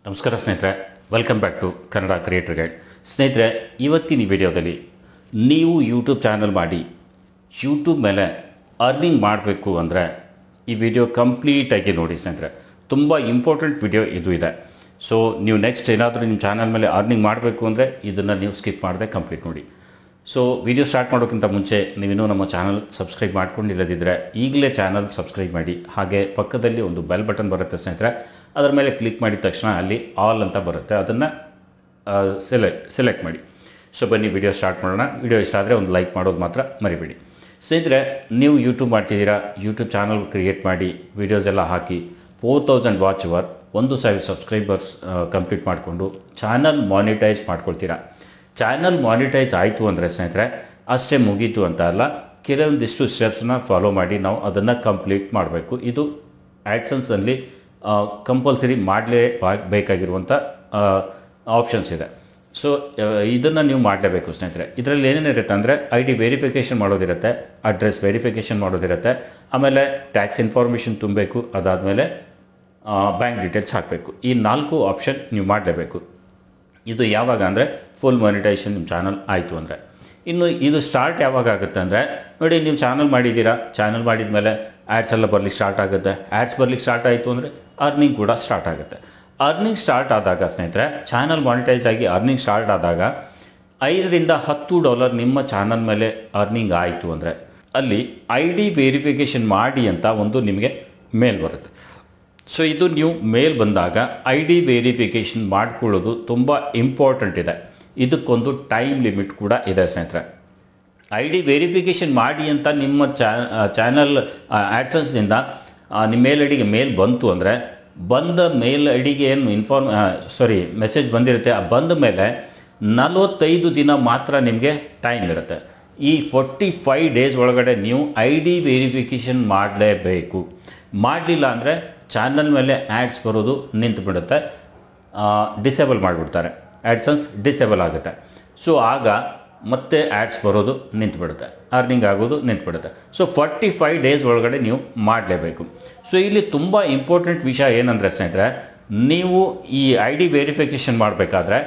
ನಮಸ್ಕಾರ ಸ್ನೇಹಿತರೆ, welcome back to Kannada creator guide. ಸ್ನೇಹಿತರೆ, ಇವತ್ತಿನ ವಿಡಿಯೋದಲ್ಲಿ ನೀವು ಯೂಟ್ಯೂಬ್ ಚಾನಲ್ ಮಾಡಿ ಯೂಟ್ಯೂಬ್ ಮೇಲೆ ಅರ್ನಿಂಗ್ ಮಾಡಬೇಕು ಅಂದರೆ ಈ ವಿಡಿಯೋ ಕಂಪ್ಲೀಟಾಗಿ ನೋಡಿ ಸ್ನೇಹಿತರೆ. ತುಂಬ ಇಂಪಾರ್ಟೆಂಟ್ ವಿಡಿಯೋ ಇದು ಇದೆ. ಸೊ ನೀವು ನೆಕ್ಸ್ಟ್ ಏನಾದರೂ ನಿಮ್ಮ ಚಾನಲ್ ಮೇಲೆ ಅರ್ನಿಂಗ್ ಮಾಡಬೇಕು ಅಂದರೆ ಇದನ್ನು ನೀವು ಸ್ಕಿಪ್ ಮಾಡದೆ ಕಂಪ್ಲೀಟ್ ನೋಡಿ. ಸೊ ವಿಡಿಯೋ ಸ್ಟಾರ್ಟ್ ಮಾಡೋಕ್ಕಿಂತ ಮುಂಚೆ ನೀವಿನ್ನೂ ನಮ್ಮ ಚಾನಲ್ ಸಬ್ಸ್ಕ್ರೈಬ್ ಮಾಡ್ಕೊಂಡಿಲ್ಲದಿದ್ದರೆ ಈಗಲೇ ಚಾನಲ್ ಸಬ್ಸ್ಕ್ರೈಬ್ ಮಾಡಿ. ಹಾಗೆ ಪಕ್ಕದಲ್ಲಿ ಒಂದು ಬೆಲ್ ಬಟನ್ ಬರುತ್ತೆ ಸ್ನೇಹಿತರೆ, ಅದರ ಮೇಲೆ ಕ್ಲಿಕ್ ಮಾಡಿದ ತಕ್ಷಣ ಅಲ್ಲಿ ಆಲ್ ಅಂತ ಬರುತ್ತೆ, ಅದನ್ನು ಸೆಲೆಕ್ಟ್ ಮಾಡಿ. ಸೊ ಬನ್ನಿ ವಿಡಿಯೋ ಸ್ಟಾರ್ಟ್ ಮಾಡೋಣ. ವಿಡಿಯೋ ಇಷ್ಟ ಆದರೆ ಒಂದು ಲೈಕ್ ಮಾಡೋದು ಮಾತ್ರ ಮರಿಬೇಡಿ. ಸ್ನೇಹಿತರೆ, ನೀವು ಯೂಟ್ಯೂಬ್ ಮಾಡ್ತಿದ್ದೀರಾ, ಯೂಟ್ಯೂಬ್ ಚಾನಲ್ ಕ್ರಿಯೇಟ್ ಮಾಡಿ ವಿಡಿಯೋಸ್ ಎಲ್ಲ ಹಾಕಿ 4000 ವಾಚ್ ಅವರ್, 1000 ಸಬ್ಸ್ಕ್ರೈಬರ್ಸ್ ಕಂಪ್ಲೀಟ್ ಮಾಡಿಕೊಂಡು ಚಾನಲ್ ಮಾನಿಟೈಸ್ ಮಾಡ್ಕೊಳ್ತೀರಾ. ಚಾನಲ್ ಮಾನಿಟೈಸ್ ಆಯಿತು ಅಂದರೆ ಸ್ನೇಹಿತರೆ ಅಷ್ಟೇ ಮುಗೀತು ಅಂತ ಅಲ್ಲ, ಕೆಲವೊಂದಿಷ್ಟು ಸ್ಟೆಪ್ಸ್ನ ಫಾಲೋ ಮಾಡಿ ನಾವು ಅದನ್ನು ಕಂಪ್ಲೀಟ್ ಮಾಡಬೇಕು. ಇದು ಆ್ಯಡ್ಸೆನ್ಸಲ್ಲಿ ಕಂಪಲ್ಸರಿ ಮಾಡಲೇಬೇಕಾಗಿರುವಂಥ ಆಪ್ಷನ್ಸ್ ಇದೆ. ಸೊ ಇದನ್ನು ನೀವು ಮಾಡಲೇಬೇಕು ಸ್ನೇಹಿತರೆ. ಇದರಲ್ಲಿ ಏನೇನಿರುತ್ತೆ ಅಂದರೆ ID ವೆರಿಫಿಕೇಷನ್ ಮಾಡೋದಿರುತ್ತೆ, ಅಡ್ರೆಸ್ ವೆರಿಫಿಕೇಷನ್ ಮಾಡೋದಿರುತ್ತೆ, ಆಮೇಲೆ ಟ್ಯಾಕ್ಸ್ ಇನ್ಫಾರ್ಮೇಷನ್ ತುಂಬಬೇಕು, ಅದಾದಮೇಲೆ ಬ್ಯಾಂಕ್ ಡೀಟೇಲ್ಸ್ ಹಾಕಬೇಕು. ಈ 4 ಆಪ್ಷನ್ ನೀವು ಮಾಡಲೇಬೇಕು. ಇದು ಯಾವಾಗ ಅಂದರೆ ಫುಲ್ ಮಾನಿಟೈಸೇಷನ್ ನಿಮ್ಮ ಚಾನಲ್ ಆಯಿತು ಅಂದರೆ. ಇನ್ನು ಇದು ಸ್ಟಾರ್ಟ್ ಯಾವಾಗ ಆಗುತ್ತೆ ಅಂದರೆ, ನೋಡಿ ನೀವು ಚಾನಲ್ ಮಾಡಿದ್ದೀರಾ, ಚಾನಲ್ ಮಾಡಿದ ಮೇಲೆ ಆ್ಯಡ್ಸ್ ಎಲ್ಲ ಬರ್ಲಿಕ್ಕೆ ಸ್ಟಾರ್ಟ್ ಆಗುತ್ತೆ. ಆ್ಯಡ್ಸ್ ಬರ್ಲಿಕ್ಕೆ ಸ್ಟಾರ್ಟ್ ಆಯಿತು ಅಂದರೆ ಅರ್ನಿಂಗ್ ಕೂಡ ಸ್ಟಾರ್ಟ್ ಆಗುತ್ತೆ. ಅರ್ನಿಂಗ್ ಸ್ಟಾರ್ಟ್ ಆದಾಗ ಸ್ನೇಹಿತರೆ, ಚಾನಲ್ ಮಾನಿಟೈಸ್ ಆಗಿ ಅರ್ನಿಂಗ್ ಸ್ಟಾರ್ಟ್ ಆದಾಗ $5 to $10 ನಿಮ್ಮ ಚಾನಲ್ ಮೇಲೆ ಅರ್ನಿಂಗ್ ಆಯಿತು ಅಂದರೆ ಅಲ್ಲಿ ID ವೆರಿಫಿಕೇಷನ್ ಮಾಡಿ ಅಂತ ಒಂದು ನಿಮಗೆ ಮೇಲ್ ಬರುತ್ತೆ. ಸೊ ಇದು ನೀವು ಮೇಲ್ ಬಂದಾಗ ID ವೆರಿಫಿಕೇಷನ್ ಮಾಡಿಕೊಳ್ಳೋದು ತುಂಬ ಇಂಪಾರ್ಟೆಂಟ್ ಇದೆ. ಇದಕ್ಕೊಂದು ಟೈಮ್ ಲಿಮಿಟ್ ಕೂಡ ಇದೆ ಸ್ನೇಹಿತರೆ. ID ವೆರಿಫಿಕೇಷನ್ ಮಾಡಿ ಅಂತ ನಿಮ್ಮ ಚಾನಲ್ ಆ್ಯಡ್ಸೆನ್ಸ್ನಿಂದ ನಿಮ್ಮ ಮೇಲ್ ಐಡಿಗೆ ಮೇಲ್ ಬಂತು ಅಂದರೆ, ಬಂದ ಮೇಲ್ ಐಡಿಗೆ ಏನು ಮೆಸೇಜ್ ಬಂದಿರುತ್ತೆ, ಆ ಬಂದ ಮೇಲೆ 45 ದಿನ ಮಾತ್ರ ನಿಮಗೆ ಟೈಮ್ ಇರುತ್ತೆ. ಈ 45 ಡೇಸ್ ಒಳಗಡೆ ನೀವು ID ವೆರಿಫಿಕೇಷನ್ ಮಾಡಲೇಬೇಕು. ಮಾಡಲಿಲ್ಲ ಅಂದರೆ ಚಾನಲ್ ಮೇಲೆ ಆ್ಯಡ್ಸ್ ಬರೋದು ನಿಂತು ಬಿಡುತ್ತೆ, ಡಿಸೇಬಲ್ ಮಾಡಿಬಿಡ್ತಾರೆ, ಆ್ಯಡ್ಸೆನ್ಸ್ ಡಿಸೇಬಲ್ ಆಗುತ್ತೆ. ಸೊ ಆಗ ಮತ್ತೆ ಆ್ಯಡ್ಸ್ ಬರೋದು ನಿಂತು ಬಿಡುತ್ತೆ, ಅರ್ನಿಂಗ್ ಆಗೋದು ನಿಂತು ಬಿಡುತ್ತೆ. ಸೊ 45 ಡೇಸ್ ಒಳಗಡೆ ನೀವು ಮಾಡಲೇಬೇಕು. ಸೊ ಇಲ್ಲಿ ತುಂಬ ಇಂಪಾರ್ಟೆಂಟ್ ವಿಷಯ ಏನಂದರೆ ಸ್ನೇಹಿತರೆ, ನೀವು ಈ ID ವೆರಿಫಿಕೇಷನ್ ಮಾಡಬೇಕಾದ್ರೆ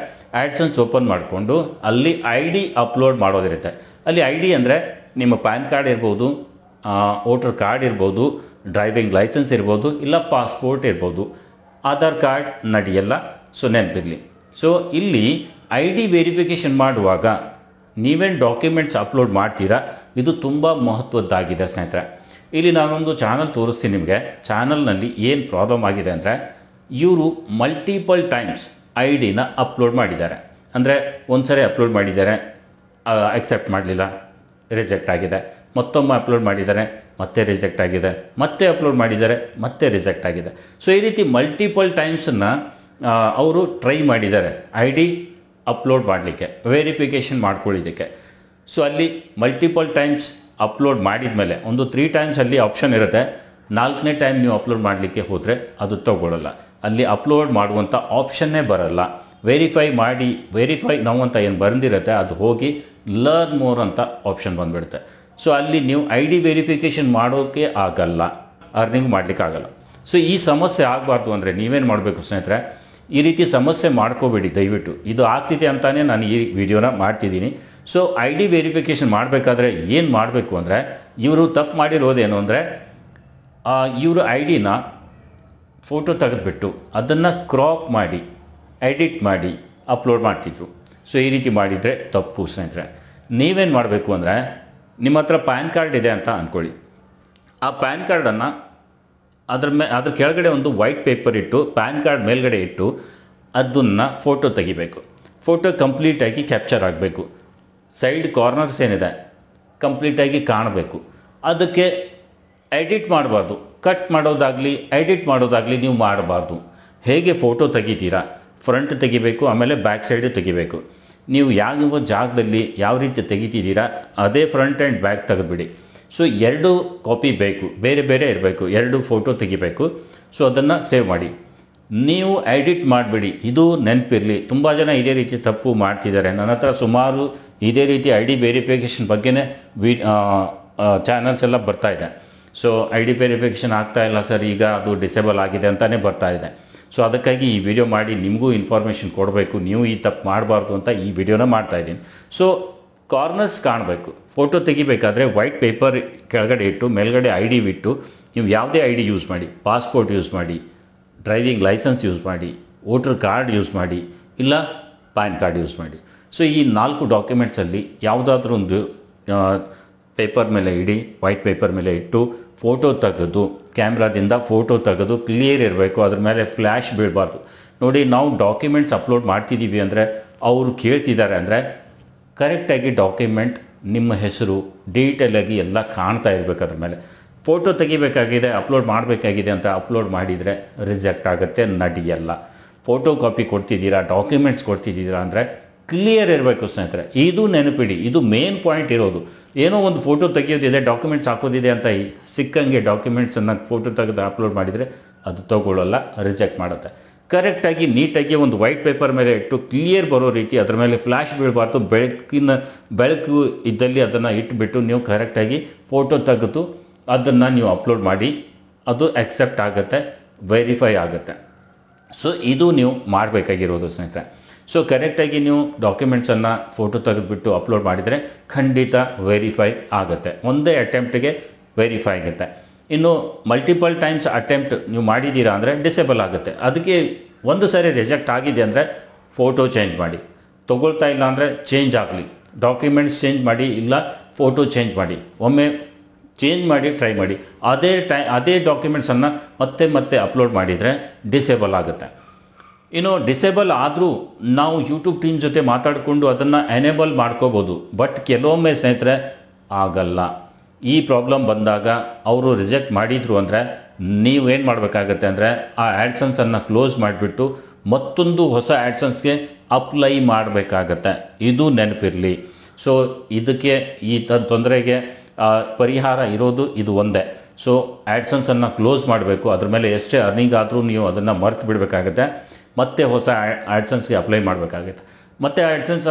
ಆ್ಯಡ್ಸೆನ್ಸ್ ಓಪನ್ ಮಾಡಿಕೊಂಡು ಅಲ್ಲಿ ID ಅಪ್ಲೋಡ್ ಮಾಡೋದಿರುತ್ತೆ. ಅಲ್ಲಿ ID ಅಂದರೆ ನಿಮ್ಮ ಪ್ಯಾನ್ ಕಾರ್ಡ್ ಇರ್ಬೋದು, ವೋಟರ್ ಕಾರ್ಡ್ ಇರ್ಬೋದು, ಡ್ರೈವಿಂಗ್ ಲೈಸೆನ್ಸ್ ಇರ್ಬೋದು, ಇಲ್ಲ ಪಾಸ್ಪೋರ್ಟ್ ಇರ್ಬೋದು, ಆಧಾರ್ ಕಾರ್ಡ್ ನಡೆಯಲ್ಲ. ಸೊ ನೆನಪಿರಲಿ. ಸೊ ಇಲ್ಲಿ ID ವೆರಿಫಿಕೇಷನ್ ಮಾಡುವಾಗ ನೀವೇನು ಡಾಕ್ಯುಮೆಂಟ್ಸ್ ಅಪ್ಲೋಡ್ ಮಾಡ್ತೀರಾ ಇದು ತುಂಬ ಮಹತ್ವದ್ದಾಗಿದೆ ಸ್ನೇಹಿತರೆ. ಇಲ್ಲಿ ನಾನೊಂದು ಚಾನಲ್ ತೋರಿಸ್ತೀನಿ ನಿಮಗೆ. ಚಾನಲ್ನಲ್ಲಿ ಏನು ಪ್ರಾಬ್ಲಮ್ ಆಗಿದೆ ಅಂದರೆ, ಇವರು ಮಲ್ಟಿಪಲ್ ಟೈಮ್ಸ್ IDನ ಅಪ್ಲೋಡ್ ಮಾಡಿದ್ದಾರೆ. ಅಂದರೆ ಒಂದು ಸರಿ ಅಪ್ಲೋಡ್ ಮಾಡಿದ್ದಾರೆ, ಅಕ್ಸೆಪ್ಟ್ ಮಾಡಲಿಲ್ಲ, ರಿಜೆಕ್ಟ್ ಆಗಿದೆ. ಮತ್ತೊಮ್ಮೆ ಅಪ್ಲೋಡ್ ಮಾಡಿದ್ದಾರೆ, ಮತ್ತೆ ರಿಜೆಕ್ಟ್ ಆಗಿದೆ. ಮತ್ತೆ ಅಪ್ಲೋಡ್ ಮಾಡಿದ್ದಾರೆ, ಮತ್ತೆ ರಿಜೆಕ್ಟ್ ಆಗಿದೆ. ಸೊ ಈ ರೀತಿ ಮಲ್ಟಿಪಲ್ ಟೈಮ್ಸನ್ನು ಅವರು ಟ್ರೈ ಮಾಡಿದ್ದಾರೆ ID ಅಪ್ಲೋಡ್ ಮಾಡಲಿಕ್ಕೆ, ವೆರಿಫಿಕೇಷನ್ ಮಾಡ್ಕೊಳ್ಳಿದ್ದಕ್ಕೆ. ಸೊ ಅಲ್ಲಿ ಮಲ್ಟಿಪಲ್ ಟೈಮ್ಸ್ ಅಪ್ಲೋಡ್ ಮಾಡಿದ ಮೇಲೆ ಒಂದು 3 ಟೈಮ್ಸ್ ಅಲ್ಲಿ ಆಪ್ಷನ್ ಇರುತ್ತೆ. 4ನೇ ಟೈಮ್ ನೀವು ಅಪ್ಲೋಡ್ ಮಾಡಲಿಕ್ಕೆ ಹೋದರೆ ಅದು ತಗೊಳ್ಳಲ್ಲ, ಅಲ್ಲಿ ಅಪ್ಲೋಡ್ ಮಾಡುವಂಥ ಆಪ್ಷನ್ನೇ ಬರಲ್ಲ. ವೆರಿಫೈ ನಾವು ಅಂತ ಏನು ಬಂದಿರುತ್ತೆ ಅದು ಹೋಗಿ ಲರ್ನ್ ಮೋರ್ ಅಂತ ಆಪ್ಷನ್ ಬಂದುಬಿಡುತ್ತೆ. ಸೊ ಅಲ್ಲಿ ನೀವು ID ವೆರಿಫಿಕೇಷನ್ ಮಾಡೋಕ್ಕೆ ಆಗಲ್ಲ, ಅರ್ನಿಂಗ್ ಮಾಡಲಿಕ್ಕೆ ಆಗಲ್ಲ. ಸೊ ಈ ಸಮಸ್ಯೆ ಆಗಬಾರ್ದು ಅಂದರೆ ನೀವೇನು ಮಾಡಬೇಕು ಸ್ನೇಹಿತರೆ, ಈ ರೀತಿ ಸಮಸ್ಯೆ ಮಾಡ್ಕೋಬೇಡಿ ದಯವಿಟ್ಟು. ಇದು ಆಗ್ತಿದೆ ಅಂತಾನೆ ನಾನು ಈ ವಿಡಿಯೋನ ಮಾಡ್ತಿದ್ದೀನಿ. ಸೊ ID ವೆರಿಫಿಕೇಷನ್ ಮಾಡಬೇಕಾದ್ರೆ ಏನು ಮಾಡಬೇಕು ಅಂದರೆ, ಇವರು ತಪ್ಪು ಮಾಡಿರೋದೇನು ಅಂದರೆ, ಇವರು IDನ ಫೋಟೋ ತೆಗೆದುಬಿಟ್ಟು ಅದನ್ನು ಕ್ರಾಪ್ ಮಾಡಿ ಎಡಿಟ್ ಮಾಡಿ ಅಪ್ಲೋಡ್ ಮಾಡ್ತಿದ್ರು. ಸೊ ಈ ರೀತಿ ಮಾಡಿದರೆ ತಪ್ಪು ಸ್ನೇಹಿತರೆ. ನೀವೇನು ಮಾಡಬೇಕು ಅಂದರೆ, ನಿಮ್ಮ ಹತ್ರ ಪ್ಯಾನ್ ಕಾರ್ಡ್ ಇದೆ ಅಂತ ಅಂದ್ಕೊಳ್ಳಿ. ಆ ಪ್ಯಾನ್ ಕಾರ್ಡನ್ನು ಅದ್ರ ಕೆಳಗಡೆ ಒಂದು ವೈಟ್ ಪೇಪರ್ ಇಟ್ಟು, ಪ್ಯಾನ್ ಕಾರ್ಡ್ ಮೇಲ್ಗಡೆ ಇಟ್ಟು ಅದನ್ನು ಫೋಟೋ ತೆಗಿಬೇಕು. ಫೋಟೋ ಕಂಪ್ಲೀಟಾಗಿ ಕ್ಯಾಪ್ಚರ್ ಆಗಬೇಕು. ಸೈಡ್ ಕಾರ್ನರ್ಸ್ ಏನಿದೆ ಕಂಪ್ಲೀಟಾಗಿ ಕಾಣಬೇಕು. ಅದಕ್ಕೆ ಎಡಿಟ್ ಮಾಡಬಾರ್ದು, ಕಟ್ ಮಾಡೋದಾಗಲಿ ಎಡಿಟ್ ಮಾಡೋದಾಗಲಿ ನೀವು ಮಾಡಬಾರ್ದು. ಹೇಗೆ ಫೋಟೋ ತೆಗಿತೀರಾ, ಫ್ರಂಟ್ ತೆಗಿಬೇಕು, ಆಮೇಲೆ ಬ್ಯಾಕ್ ಸೈಡು ತೆಗಿಬೇಕು. ನೀವು ಯಾವ ಜಾಗದಲ್ಲಿ ಯಾವ ರೀತಿ ತೆಗಿತಿದ್ದೀರಾ ಅದೇ ಫ್ರಂಟ್ ಆ್ಯಂಡ್ ಬ್ಯಾಕ್ ತೆಗೆದುಬಿಡಿ. ಸೊ 2 ಕಾಪಿ ಬೇಕು, ಬೇರೆ ಬೇರೆ ಇರಬೇಕು, 2 ಫೋಟೋ ತೆಗಿಬೇಕು. ಸೊ ಅದನ್ನು ಸೇವ್ ಮಾಡಿ. ನೀವು ಎಡಿಟ್ ಮಾಡಿಬಿಡಿ, ಇದು ನೆನಪಿರಲಿ. ತುಂಬ ಜನ ಇದೇ ರೀತಿ ತಪ್ಪು ಮಾಡ್ತಿದ್ದಾರೆ. ನನ್ನ ಹತ್ರ ಸುಮಾರು ಇದೇ ರೀತಿ ID ವೆರಿಫಿಕೇಷನ್ ಬಗ್ಗೆನೇ ಚಾನಲ್ಸ್ ಎಲ್ಲ ಬರ್ತಾ ಇದೆ. ಸೊ ID ವೆರಿಫಿಕೇಷನ್ ಆಗ್ತಾ ಇಲ್ಲ ಸರ್, ಈಗ ಅದು ಡಿಸೇಬಲ್ ಆಗಿದೆ ಅಂತಲೇ ಬರ್ತಾ ಇದೆ. ಸೊ ಅದಕ್ಕಾಗಿ ಈ ವಿಡಿಯೋ ಮಾಡಿ ನಿಮಗೂ ಇನ್ಫಾರ್ಮೇಷನ್ ಕೊಡಬೇಕು, ನೀವು ಈ ತಪ್ಪು ಮಾಡಬಾರ್ದು ಅಂತ ಈ ವಿಡಿಯೋನ ಮಾಡ್ತಾ ಇದ್ದೀನಿ. ಸೊ ಕಾರ್ನರ್ಸ್ ಕಾಣಬೇಕು. ಫೋಟೋ ತೆಗಿಬೇಕಾದ್ರೆ ವೈಟ್ ಪೇಪರ್ ಕೆಳಗಡೆ ಇಟ್ಟು ಮೇಲ್ಗಡೆ ಐ ಡಿ ಬಿಟ್ಟು ನೀವು ಯಾವುದೇ ಐ ಡಿ ಯೂಸ್ ಮಾಡಿ, ಪಾಸ್ಪೋರ್ಟ್ ಯೂಸ್ ಮಾಡಿ, ಡ್ರೈವಿಂಗ್ ಲೈಸೆನ್ಸ್ ಯೂಸ್ ಮಾಡಿ, ವೋಟರ್ ಕಾರ್ಡ್ ಯೂಸ್ ಮಾಡಿ, ಇಲ್ಲ ಪ್ಯಾನ್ ಕಾರ್ಡ್ ಯೂಸ್ ಮಾಡಿ. ಸೊ ಈ 4 ಡಾಕ್ಯುಮೆಂಟ್ಸಲ್ಲಿ ಯಾವುದಾದ್ರೂ ಒಂದು ಪೇಪರ್ ಮೇಲೆ ಇಡಿ, ವೈಟ್ ಪೇಪರ್ ಮೇಲೆ ಇಟ್ಟು ಫೋಟೋ ತೆಗೆದು, ಕ್ಯಾಮ್ರಾದಿಂದ ಫೋಟೋ ತೆಗೆದು ಕ್ಲಿಯರ್ ಇರಬೇಕು, ಅದ್ರ ಮೇಲೆ ಫ್ಲ್ಯಾಶ್ ಬೀಳಬಾರ್ದು. ನೋಡಿ, ನಾವು ಡಾಕ್ಯುಮೆಂಟ್ಸ್ ಅಪ್ಲೋಡ್ ಮಾಡ್ತಿದ್ದೀವಿ ಅಂದರೆ ಅವರು ಕೇಳ್ತಿದ್ದಾರೆ ಅಂದರೆ ಕರೆಕ್ಟಾಗಿ ಡಾಕ್ಯುಮೆಂಟ್ ನಿಮ್ಮ ಹೆಸರು ಡೀಟೇಲಾಗಿ ಎಲ್ಲ ಕಾಣ್ತಾ ಇರಬೇಕು. ಅದ್ರ ಮೇಲೆ ಫೋಟೋ ತೆಗಿಬೇಕಾಗಿದೆ, ಅಪ್ಲೋಡ್ ಮಾಡಬೇಕಾಗಿದೆ ಅಂತ ಅಪ್ಲೋಡ್ ಮಾಡಿದರೆ ರಿಜೆಕ್ಟ್ ಆಗುತ್ತೆ, ನಡೆಯಲ್ಲ. ಫೋಟೋ ಕಾಪಿ ಕೊಡ್ತಿದ್ದೀರಾ, ಡಾಕ್ಯುಮೆಂಟ್ಸ್ ಕೊಡ್ತಿದ್ದೀರಾ ಅಂದರೆ ಕ್ಲಿಯರ್ ಇರಬೇಕು ಸ್ನೇಹಿತರೆ. ಇದು ನೆನಪಿಡಿ, ಇದು ಮೇನ್ ಪಾಯಿಂಟ್ ಇರೋದು. ಏನೋ ಒಂದು ಫೋಟೋ ತೆಗಿಯೋದಿದೆ, ಡಾಕ್ಯುಮೆಂಟ್ಸ್ ಹಾಕೋದಿದೆ ಅಂತ ಸಿಕ್ಕಂಗೆ ಡಾಕ್ಯುಮೆಂಟ್ಸನ್ನು ಫೋಟೋ ತೆಗೆದು ಅಪ್ಲೋಡ್ ಮಾಡಿದರೆ ಅದು ತಗೊಳ್ಳಲ್ಲ, ರಿಜೆಕ್ಟ್ ಮಾಡುತ್ತೆ. ಕರೆಕ್ಟಾಗಿ ನೀಟಾಗಿ ಒಂದು ವೈಟ್ ಪೇಪರ್ ಮೇಲೆ ಇಟ್ಟು ಕ್ಲಿಯರ್ ಬರೋ ರೀತಿ ಅದರ ಮೇಲೆ ಫ್ಲ್ಯಾಶ್ ಬೀಳಬಾರ್ದು, ಬೆಳಕು ಇದ್ದಲ್ಲಿ ಅದನ್ನು ಇಟ್ಬಿಟ್ಟು ನೀವು ಕರೆಕ್ಟಾಗಿ ಫೋಟೋ ತೆಗೆದು ಅದನ್ನು ನೀವು ಅಪ್ಲೋಡ್ ಮಾಡಿ, ಅದು ಅಕ್ಸೆಪ್ಟ್ ಆಗುತ್ತೆ, ವೆರಿಫೈ ಆಗುತ್ತೆ. ಸೊ ಇದು ನೀವು ಮಾಡಬೇಕಾಗಿರೋದು ಸ್ನೇಹಿತರೆ. ಸೊ ಕರೆಕ್ಟಾಗಿ ನೀವು ಡಾಕ್ಯುಮೆಂಟ್ಸನ್ನು ಫೋಟೋ ತೆಗೆದುಬಿಟ್ಟು ಅಪ್ಲೋಡ್ ಮಾಡಿದರೆ ಖಂಡಿತ ವೆರಿಫೈ ಆಗುತ್ತೆ, ಒಂದೇ ಅಟೆಂಪ್ಟಿಗೆ ವೆರಿಫೈ ಆಗುತ್ತೆ. ಇನ್ನು ಮಲ್ಟಿಪಲ್ ಟೈಮ್ಸ್ ಅಟೆಂಪ್ಟ್ ನೀವು ಮಾಡಿದ್ದೀರಾ ಅಂದರೆ ಡಿಸೇಬಲ್ ಆಗುತ್ತೆ. ಅದಕ್ಕೆ ಒಂದು ಸಾರಿ ರಿಜೆಕ್ಟ್ ಆಗಿದೆ ಅಂದರೆ ಫೋಟೋ ಚೇಂಜ್ ಮಾಡಿ, ತೊಗೊಳ್ತಾ ಇಲ್ಲ ಅಂದರೆ ಚೇಂಜ್ ಆಗಲಿ, ಡಾಕ್ಯುಮೆಂಟ್ಸ್ ಚೇಂಜ್ ಮಾಡಿ, ಇಲ್ಲ ಫೋಟೋ ಚೇಂಜ್ ಮಾಡಿ, ಒಮ್ಮೆ ಚೇಂಜ್ ಮಾಡಿ ಟ್ರೈ ಮಾಡಿ. ಅದೇ ಡಾಕ್ಯುಮೆಂಟ್ಸನ್ನು ಮತ್ತೆ ಅಪ್ಲೋಡ್ ಮಾಡಿದರೆ ಡಿಸೇಬಲ್ ಆಗುತ್ತೆ. ಇನ್ನು ಡಿಸೇಬಲ್ ಆದರೂ ನಾವು ಯೂಟ್ಯೂಬ್ ಟೀಮ್ ಜೊತೆ ಮಾತಾಡಿಕೊಂಡು ಅದನ್ನು ಎನೇಬಲ್ ಮಾಡ್ಕೋಬೋದು. ಬಟ್ ಕೆಲವೊಮ್ಮೆ ಸ್ನೇಹಿತರೆ ಆಗಲ್ಲ. ಈ ಪ್ರಾಬ್ಲಮ್ ಬಂದಾಗ ಅವರು ರಿಜೆಕ್ಟ್ ಮಾಡಿದರು ಅಂದರೆ ನೀವೇನು ಮಾಡಬೇಕಾಗತ್ತೆ ಅಂದರೆ ಆ ಆ್ಯಡ್ಸನ್ಸನ್ನು ಕ್ಲೋಸ್ ಮಾಡಿಬಿಟ್ಟು ಮತ್ತೊಂದು ಹೊಸ ಆ್ಯಡ್ಸನ್ಸ್ಗೆ ಅಪ್ಲೈ ಮಾಡಬೇಕಾಗತ್ತೆ. ಇದು ನೆನಪಿರಲಿ. ಸೊ ಇದಕ್ಕೆ ಈ ತೊಂದರೆಗೆ ಪರಿಹಾರ ಇರೋದು ಇದು ಒಂದೇ. ಸೊ ಆ್ಯಡ್ಸನ್ಸನ್ನು ಕ್ಲೋಸ್ ಮಾಡಬೇಕು, ಅದ್ರ ಮೇಲೆ ಎಷ್ಟೇ ಅರ್ನಿಂಗ್ ಆದರೂ ನೀವು ಅದನ್ನು ಮರ್ತು ಬಿಡಬೇಕಾಗತ್ತೆ, ಮತ್ತೆ ಹೊಸ ಆ್ಯಡ್ಸನ್ಸ್ಗೆ ಅಪ್ಲೈ ಮಾಡಬೇಕಾಗುತ್ತೆ. ಮತ್ತೆ ಆ್ಯಡ್ಸನ್ಸ್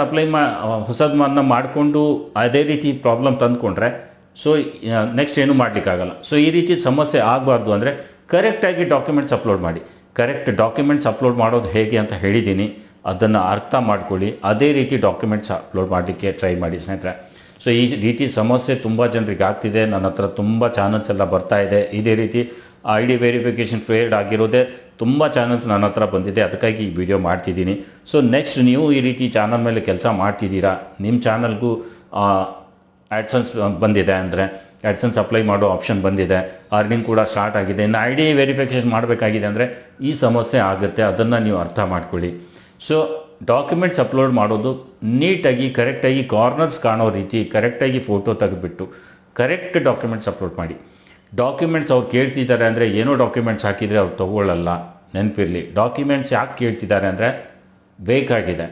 ಹೊಸದನ್ನ ಮಾಡಿಕೊಂಡು ಅದೇ ರೀತಿ ಪ್ರಾಬ್ಲಮ್ ತಂದುಕೊಂಡ್ರೆ ಸೊ ನೆಕ್ಸ್ಟ್ ಏನೂ ಮಾಡಲಿಕ್ಕಾಗಲ್ಲ. ಸೊ ಈ ರೀತಿ ಸಮಸ್ಯೆ ಆಗಬಾರ್ದು ಅಂದರೆ ಕರೆಕ್ಟಾಗಿ ಡಾಕ್ಯುಮೆಂಟ್ಸ್ ಅಪ್ಲೋಡ್ ಮಾಡಿ. ಕರೆಕ್ಟ್ ಡಾಕ್ಯುಮೆಂಟ್ಸ್ ಅಪ್ಲೋಡ್ ಮಾಡೋದು ಹೇಗೆ ಅಂತ ಹೇಳಿದ್ದೀನಿ, ಅದನ್ನು ಅರ್ಥ ಮಾಡ್ಕೊಳ್ಳಿ, ಅದೇ ರೀತಿ ಡಾಕ್ಯುಮೆಂಟ್ಸ್ ಅಪ್ಲೋಡ್ ಮಾಡಲಿಕ್ಕೆ ಟ್ರೈ ಮಾಡಿ ಸ್ನೇಹಿತರೆ. ಸೊ ಈ ರೀತಿ ಸಮಸ್ಯೆ ತುಂಬ ಜನರಿಗೆ ಆಗ್ತಿದೆ. ನನ್ನ ಹತ್ರ ತುಂಬ ಚಾನಲ್ಸ್ ಎಲ್ಲ ಬರ್ತಾ ಇದೆ. ಇದೇ ರೀತಿ ಐ ಡಿ ವೆರಿಫಿಕೇಷನ್ ಫೇಲ್ಡ್ ಆಗಿರೋದೇ ತುಂಬ ಚಾನಲ್ಸ್ ನನ್ನ ಹತ್ರ ಬಂದಿದೆ, ಅದಕ್ಕಾಗಿ ಈ ವಿಡಿಯೋ ಮಾಡ್ತಿದ್ದೀನಿ. ಸೊ ನೆಕ್ಸ್ಟ್ ನೀವು ಈ ರೀತಿ ಚಾನಲ್ ಮೇಲೆ ಕೆಲಸ ಮಾಡ್ತಿದ್ದೀರಾ, ನಿಮ್ಮ ಚಾನಲ್ಗೂ ಆ್ಯಡ್ಸನ್ಸ್ ಬಂದಿದೆ ಅಂದರೆ ಆ್ಯಡ್ಸನ್ಸ್ ಅಪ್ಲೈ ಮಾಡೋ ಆಪ್ಷನ್ ಬಂದಿದೆ, ಅರ್ನಿಂಗ್ ಕೂಡ ಸ್ಟಾರ್ಟ್ ಆಗಿದೆ, ಇನ್ನು ಐ ಡಿ ವೆರಿಫಿಕೇಷನ್ ಮಾಡಬೇಕಾಗಿದೆ ಅಂದರೆ ಈ ಸಮಸ್ಯೆ ಆಗುತ್ತೆ, ಅದನ್ನು ನೀವು ಅರ್ಥ ಮಾಡ್ಕೊಳ್ಳಿ. ಸೊ ಡಾಕ್ಯುಮೆಂಟ್ಸ್ ಅಪ್ಲೋಡ್ ಮಾಡೋದು ನೀಟಾಗಿ ಕರೆಕ್ಟಾಗಿ ಕಾರ್ನರ್ಸ್ ಕಾಣೋ ರೀತಿ ಕರೆಕ್ಟಾಗಿ ಫೋಟೋ ತೆಗೆದುಬಿಟ್ಟು ಕರೆಕ್ಟ್ ಡಾಕ್ಯುಮೆಂಟ್ಸ್ ಅಪ್ಲೋಡ್ ಮಾಡಿ. ಡಾಕ್ಯುಮೆಂಟ್ಸ್ ಅವ್ರು ಕೇಳ್ತಿದ್ದಾರೆ ಅಂದರೆ ಏನೋ ಡಾಕ್ಯುಮೆಂಟ್ಸ್ ಹಾಕಿದರೆ ಅವ್ರು ತೊಗೊಳ್ಳಲ್ಲ, ನೆನಪಿರಲಿ. ಡಾಕ್ಯುಮೆಂಟ್ಸ್ ಯಾಕೆ ಕೇಳ್ತಿದ್ದಾರೆ ಅಂದರೆ ಬೇಕಾಗಿದೆ,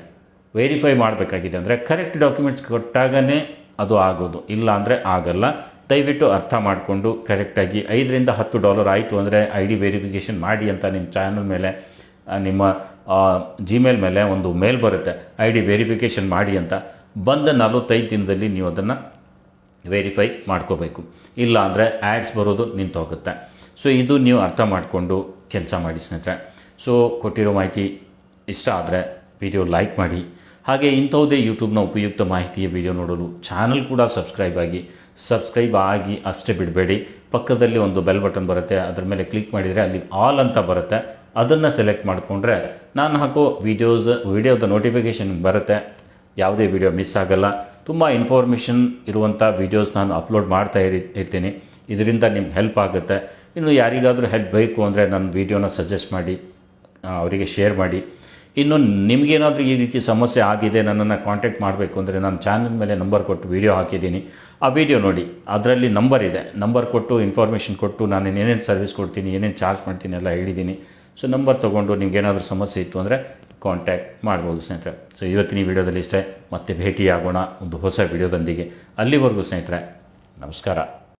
ವೆರಿಫೈ ಮಾಡಬೇಕಾಗಿದೆ ಅಂದರೆ ಕರೆಕ್ಟ್ ಡಾಕ್ಯುಮೆಂಟ್ಸ್ ಕೊಟ್ಟಾಗನೇ ಅದು ಆಗೋದು, ಇಲ್ಲ ಅಂದರೆ ಆಗಲ್ಲ. ದಯವಿಟ್ಟು ಅರ್ಥ ಮಾಡಿಕೊಂಡು ಕರೆಕ್ಟಾಗಿ $5 to $10 ಆಯಿತು ಅಂದರೆ ಐ ಡಿ ವೆರಿಫಿಕೇಷನ್ ಮಾಡಿ ಅಂತ ನಿಮ್ಮ ಚಾನಲ್ ಮೇಲೆ, ನಿಮ್ಮ ಜಿಮೇಲ್ ಮೇಲೆ ಒಂದು ಮೇಲ್ ಬರುತ್ತೆ, ಐ ಡಿ ವೆರಿಫಿಕೇಷನ್ ಮಾಡಿ ಅಂತ. ಬಂದ 45 ದಿನದಲ್ಲಿ ನೀವು ಅದನ್ನು ವೆರಿಫೈ ಮಾಡ್ಕೋಬೇಕು, ಇಲ್ಲ ಅಂದರೆ ಆ್ಯಡ್ಸ್ ಬರೋದು ನಿಂತು ಹೋಗುತ್ತೆ. ಸೊ ಇದು ನೀವು ಅರ್ಥ ಮಾಡಿಕೊಂಡು ಕೆಲಸ ಮಾಡಿ ಸ್ನೇಹಿತರೆ. ಸೊ ಕೊಟ್ಟಿರೋ ಮಾಹಿತಿ ಇಷ್ಟ ಆದರೆ ವಿಡಿಯೋ ಲೈಕ್ ಮಾಡಿ. ಹಾಗೆ ಇಂಥವುದೇ ಯೂಟ್ಯೂಬ್ನ ಉಪಯುಕ್ತ ಮಾಹಿತಿಯ ವಿಡಿಯೋ ನೋಡಲು ಚಾನಲ್ ಕೂಡ ಸಬ್ಸ್ಕ್ರೈಬ್ ಆಗಿ ಅಷ್ಟೇ ಬಿಡಬೇಡಿ. ಪಕ್ಕದಲ್ಲಿ ಒಂದು ಬೆಲ್ ಬಟನ್ ಬರುತ್ತೆ, ಅದರ ಮೇಲೆ ಕ್ಲಿಕ್ ಮಾಡಿದರೆ ಅಲ್ಲಿ ಆಲ್ ಅಂತ ಬರುತ್ತೆ, ಅದನ್ನು ಸೆಲೆಕ್ಟ್ ಮಾಡಿಕೊಂಡ್ರೆ ನಾನು ಹಾಕೋ ವಿಡಿಯೋದ ನೋಟಿಫಿಕೇಷನ್ ಬರುತ್ತೆ, ಯಾವುದೇ ವಿಡಿಯೋ ಮಿಸ್ ಆಗಲ್ಲ. ತುಂಬ ಇನ್ಫಾರ್ಮೇಷನ್ ಇರುವಂಥ ವೀಡಿಯೋಸ್ ನಾನು ಅಪ್ಲೋಡ್ ಮಾಡ್ತಾ ಇರ್ತೀನಿ, ಇದರಿಂದ ನಿಮ್ಗೆ ಹೆಲ್ಪ್ ಆಗುತ್ತೆ. ಇನ್ನು ಯಾರಿಗಾದರೂ ಹೆಲ್ಪ್ ಬೇಕು ಅಂದರೆ ನನ್ನ ವೀಡಿಯೋನ ಸಜೆಸ್ಟ್ ಮಾಡಿ, ಅವರಿಗೆ ಶೇರ್ ಮಾಡಿ. ಇನ್ನು ನಿಮಗೇನಾದರೂ ಈ ರೀತಿ ಸಮಸ್ಯೆ ಆಗಿದೆ, ನನ್ನನ್ನು ಕಾಂಟ್ಯಾಕ್ಟ್ ಮಾಡಬೇಕು ಅಂದರೆ ನನ್ನ ಚಾನಲ್ ಮೇಲೆ ನಂಬರ್ ಕೊಟ್ಟು ವಿಡಿಯೋ ಹಾಕಿದ್ದೀನಿ, ಆ ವಿಡಿಯೋ ನೋಡಿ, ಅದರಲ್ಲಿ ನಂಬರ್ ಇದೆ, ನಂಬರ್ ಕೊಟ್ಟು ಇನ್ಫಾರ್ಮೇಷನ್ ಕೊಟ್ಟು ನಾನು ಏನೇನು ಸರ್ವಿಸ್ ಕೊಡ್ತೀನಿ, ಏನೇನು ಚಾರ್ಜ್ ಮಾಡ್ತೀನಿ ಎಲ್ಲ ಹೇಳಿದ್ದೀನಿ. ಸೊ ನಂಬರ್ ತೊಗೊಂಡು ನಿಮ್ಗೇನಾದರೂ ಸಮಸ್ಯೆ ಇತ್ತು ಅಂದರೆ ಕಾಂಟ್ಯಾಕ್ಟ್ ಮಾಡ್ಬೋದು ಸ್ನೇಹಿತರೆ. ಸೊ ಇವತ್ತಿನ ಈ ವಿಡಿಯೋದಲ್ಲಿ ಇಷ್ಟೇ, ಮತ್ತೆ ಭೇಟಿಯಾಗೋಣ ಒಂದು ಹೊಸ ವಿಡಿಯೋದೊಂದಿಗೆ. ಅಲ್ಲಿವರೆಗೂ ಸ್ನೇಹಿತರೆ, ನಮಸ್ಕಾರ.